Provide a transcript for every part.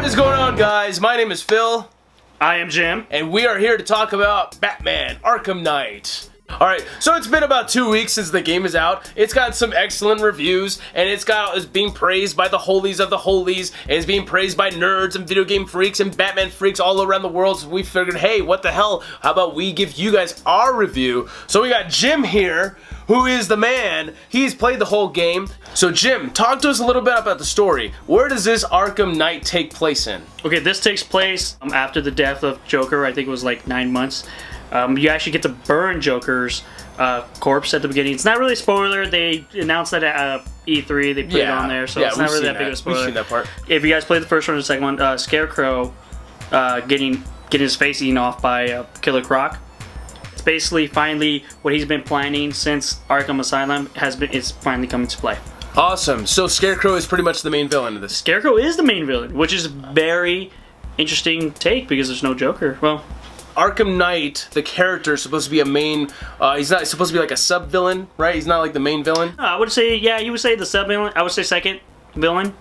is going on, guys? My name is Phil. I am Jim. And we are here to talk about Batman Arkham Knight. Alright, so it's been about 2 weeks since the game is out. It's got some excellent reviews, and it's being praised by the holies of the holies, and it's being praised by nerds and video game freaks and Batman freaks all around the world. So we figured, hey, what the hell? How about we give you guys our review? So we got Jim here, who is the man. He's played the whole game. So Jim, talk to us a little bit about the story. Where does this Arkham Knight take place in? Okay, this takes place after the death of Joker. I think it was like 9 months. You actually get to burn Joker's corpse at the beginning. It's not really a spoiler. They announced that at E3. They put it on there, so it's not really that big of a spoiler. We've seen that part. If you guys played the first one or the second one, Scarecrow getting his face eaten off by Killer Croc. It's basically finally what he's been planning since Arkham Asylum is finally coming to play. Awesome. So Scarecrow is pretty much the main villain of this. Scarecrow is the main villain, which is a very interesting take because there's no Joker. Well, Arkham Knight, the character, is supposed to be a main. He's not supposed to be like a sub-villain, right? He's not like the main villain. I would say, yeah, you would say the sub-villain. I would say second villain,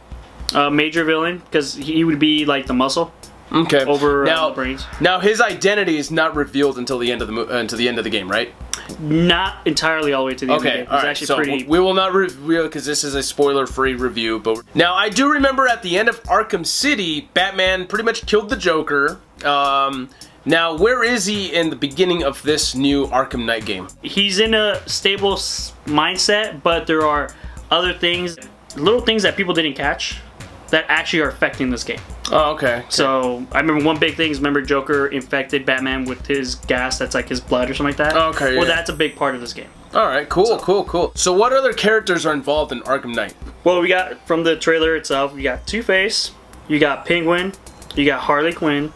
major villain, because he would be like the muscle. Okay. Over the brains. Now his identity is not revealed until the end of the game, right? Not entirely all the way to the end of the game. It's actually pretty. We will not reveal because this is a spoiler-free review. But now I do remember at the end of Arkham City, Batman pretty much killed the Joker. Now, where is he in the beginning of this new Arkham Knight game? He's in a stable mindset, but there are other things, little things that people didn't catch that actually are affecting this game. Oh, okay. So, I remember one big thing is, remember Joker infected Batman with his gas that's like his blood or something like that? Oh, okay, Well, that's a big part of this game. Alright, cool. So what other characters are involved in Arkham Knight? Well, we got, from the trailer itself, we got Two-Face, you got Penguin, you got Harley Quinn.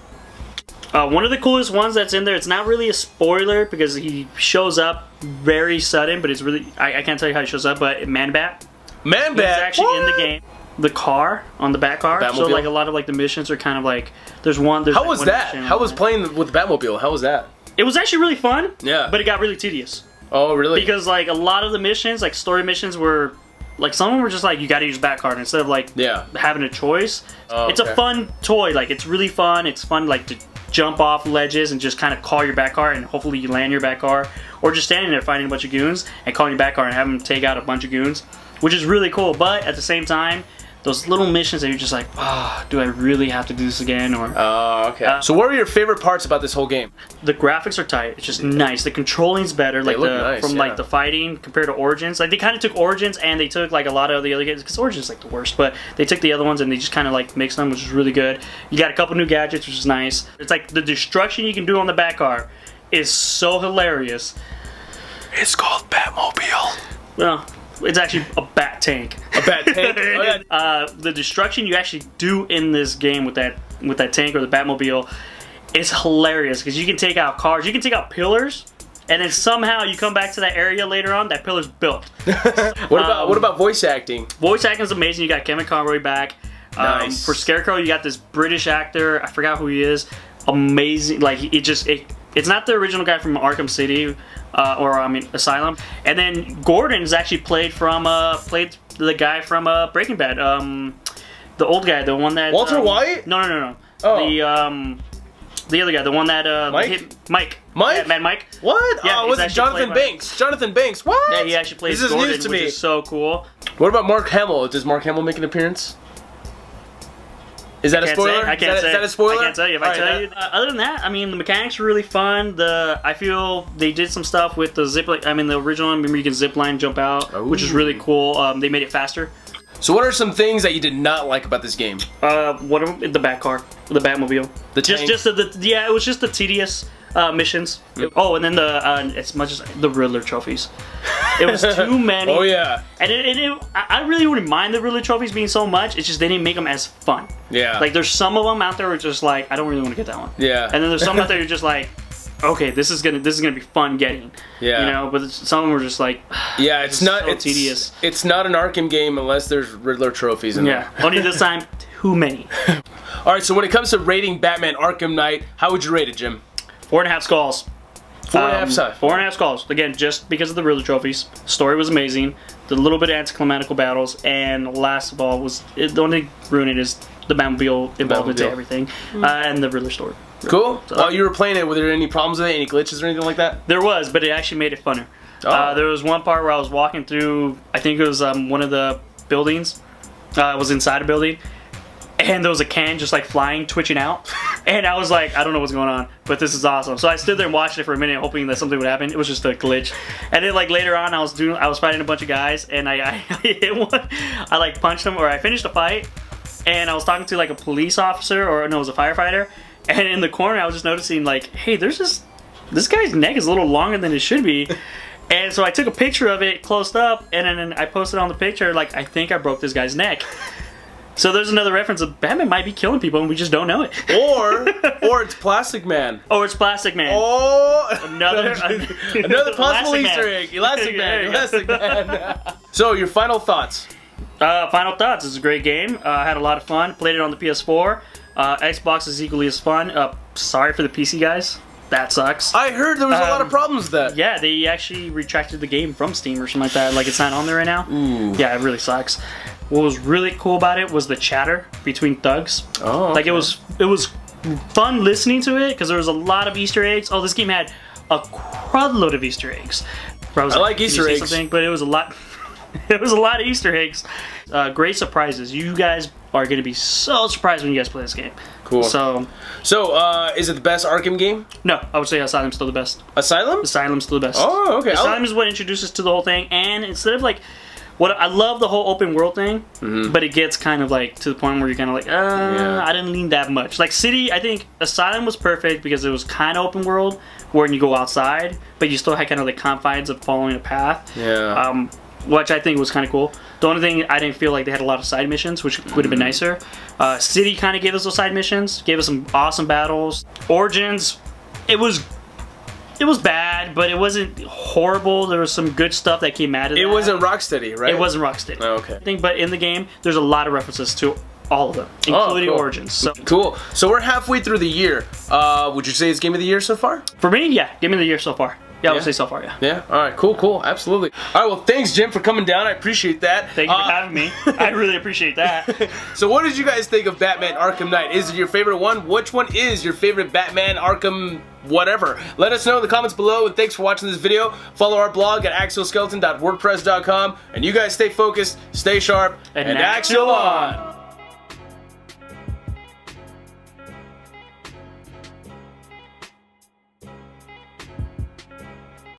One of the coolest ones that's in there, it's not really a spoiler because he shows up very sudden, but it's really, I can't tell you how he shows up, but Man-Bat. Man-Bat? He's actually in the game. The car, on the Batcar, so like a lot of like the missions are kind of like, there's how like was that? How was playing with the Batmobile? How was that? It was actually really fun, yeah, but it got really tedious. Oh, really? Because like a lot of the missions, like story missions were, like some of them were just like, you gotta use Batcard instead of like having a choice. Oh, it's a fun toy, like it's really fun. It's fun like to jump off ledges and just kind of call your Batcar and hopefully you land your Batcar, or just standing there fighting a bunch of goons and calling your Batcar and having them take out a bunch of goons, which is really cool. But at the same time, those little missions that you're just like, oh, do I really have to do this again? Or okay. So what are your favorite parts about this whole game? The graphics are tight. It's just nice. The controlling's better. Like like the fighting compared to Origins. Like they kind of took Origins and they took like a lot of the other games because Origins is like the worst. But they took the other ones and they just kind of like mixed them, which is really good. You got a couple new gadgets, which is nice. It's like the destruction you can do on the Batcar is so hilarious. It's called Batmobile. Well, it's actually a bat tank. A bat tank? Oh, yeah. The destruction you actually do in this game with that tank or the Batmobile is hilarious because you can take out cars, you can take out pillars, and then somehow you come back to that area later on, that pillar's built. What about voice acting? Voice acting is amazing. You got Kevin Conroy back. Nice. For Scarecrow, you got this British actor. I forgot who he is. Amazing. Like it's not the original guy from Arkham City. Asylum. And then Gordon is actually played the guy from Breaking Bad. The old guy, the one that Walter White? No. Oh. The other guy, the one that Mike. Mike? Mad Mike. What? Yeah, oh, was it Jonathan Banks? Jonathan Banks. What? Yeah, he actually plays This is Gordon, news to me. Which is so cool. What about Mark Hamill? Does Mark Hamill make an appearance? Is that a spoiler? I can't say. Is that a spoiler? I can't tell you. If I tell you. Other than that, I mean, the mechanics are really fun. I feel they did some stuff with the zip line. I mean, the original one, remember you can zip line, jump out, which is really cool. They made it faster. So what are some things that you did not like about this game? The Batcar, the Batmobile. The tank? It was just the tedious missions. Oh, and then as much as the Riddler trophies. It was too many. Oh yeah. And I really wouldn't mind the Riddler trophies being so much. It's just they didn't make them as fun. Yeah. Like there's some of them out there where it's just like I don't really want to get that one. Yeah. And then there's some out there you're just like, okay, this is gonna be fun getting. Yeah. You know, but some of them were just like, yeah, it's tedious. It's not an Arkham game unless there's Riddler trophies in there. Yeah. Only this time, too many. All right. So when it comes to rating Batman Arkham Knight, how would you rate it, Jim? 4.5 skulls. 4.5 stars. 4.5 skulls. Again, just because of the Riddler trophies. Story was amazing. The little bit of anticlimactical battles, and last of all the only thing ruining it is the Batmobile involved into everything, and the Riddler story. Cool. So, while you were playing it, were there any problems with it, any glitches or anything like that? There was, but it actually made it funner. There was one part where I was walking through, I think it was one of the buildings. I was inside a building, and there was a can just like flying, twitching out. And I was like, I don't know what's going on, but this is awesome. So I stood there and watched it for a minute, hoping that something would happen. It was just a glitch. And then like later on, I was fighting a bunch of guys, and I hit one. I like punched him, or I finished the fight, and I was talking to like a police officer, or no, it was a firefighter. And in the corner, I was just noticing like, hey, there's this guy's neck is a little longer than it should be. And so I took a picture of it close up, and then I posted on the picture, like, I think I broke this guy's neck. So there's another reference of Batman might be killing people and we just don't know it. Or it's Plastic Man. Or it's Plastic Man. Oh, another possible Easter egg. Elastic Man. So your final thoughts? Final thoughts. It's a great game. I had a lot of fun. Played it on the PS4. Xbox is equally as fun. Sorry for the PC guys. That sucks. I heard there was a lot of problems with that. Yeah, they actually retracted the game from Steam or something like that. Like, it's not on there right now. Ooh. Yeah, it really sucks. What was really cool about it was the chatter between thugs. Oh, okay. Like, it was fun listening to it because there was a lot of Easter eggs. Oh, this game had a crudload of Easter eggs. I like Easter eggs. But it was a lot. It was a lot of Easter eggs. Great surprises. You guys are going to be so surprised when you guys play this game. Cool. So, is it the best Arkham game? No, I would say Asylum's still the best. Asylum? Asylum's still the best. Oh, okay. Asylum is what introduces to the whole thing, and instead of like, what I love the whole open world thing, but it gets kind of like to the point where you're kind of like, I didn't lean that much. Like City, I think Asylum was perfect because it was kind of open world, where you go outside, but you still had kind of the confines of following a path. Yeah. Which I think was kind of cool. The only thing, I didn't feel like they had a lot of side missions, which would have been nicer. City kind of gave us those side missions, gave us some awesome battles. Origins, it was bad, but it wasn't horrible. There was some good stuff that came out of it. It wasn't Rocksteady, right? It wasn't Rocksteady. Oh, okay. But in the game, there's a lot of references to all of them, including cool. Origins. So. Cool. So we're halfway through the year. Would you say it's Game of the Year so far? For me, yeah. Game of the Year so far. Yeah, I would say so far, yeah. Yeah? All right, cool, absolutely. All right, well, thanks, Jim, for coming down. I appreciate that. Thank you for having me. I really appreciate that. So what did you guys think of Batman Arkham Knight? Is it your favorite one? Which one is your favorite Batman Arkham whatever? Let us know in the comments below, and thanks for watching this video. Follow our blog at axialskeleton.wordpress.com, and you guys stay focused, stay sharp, and Axial On!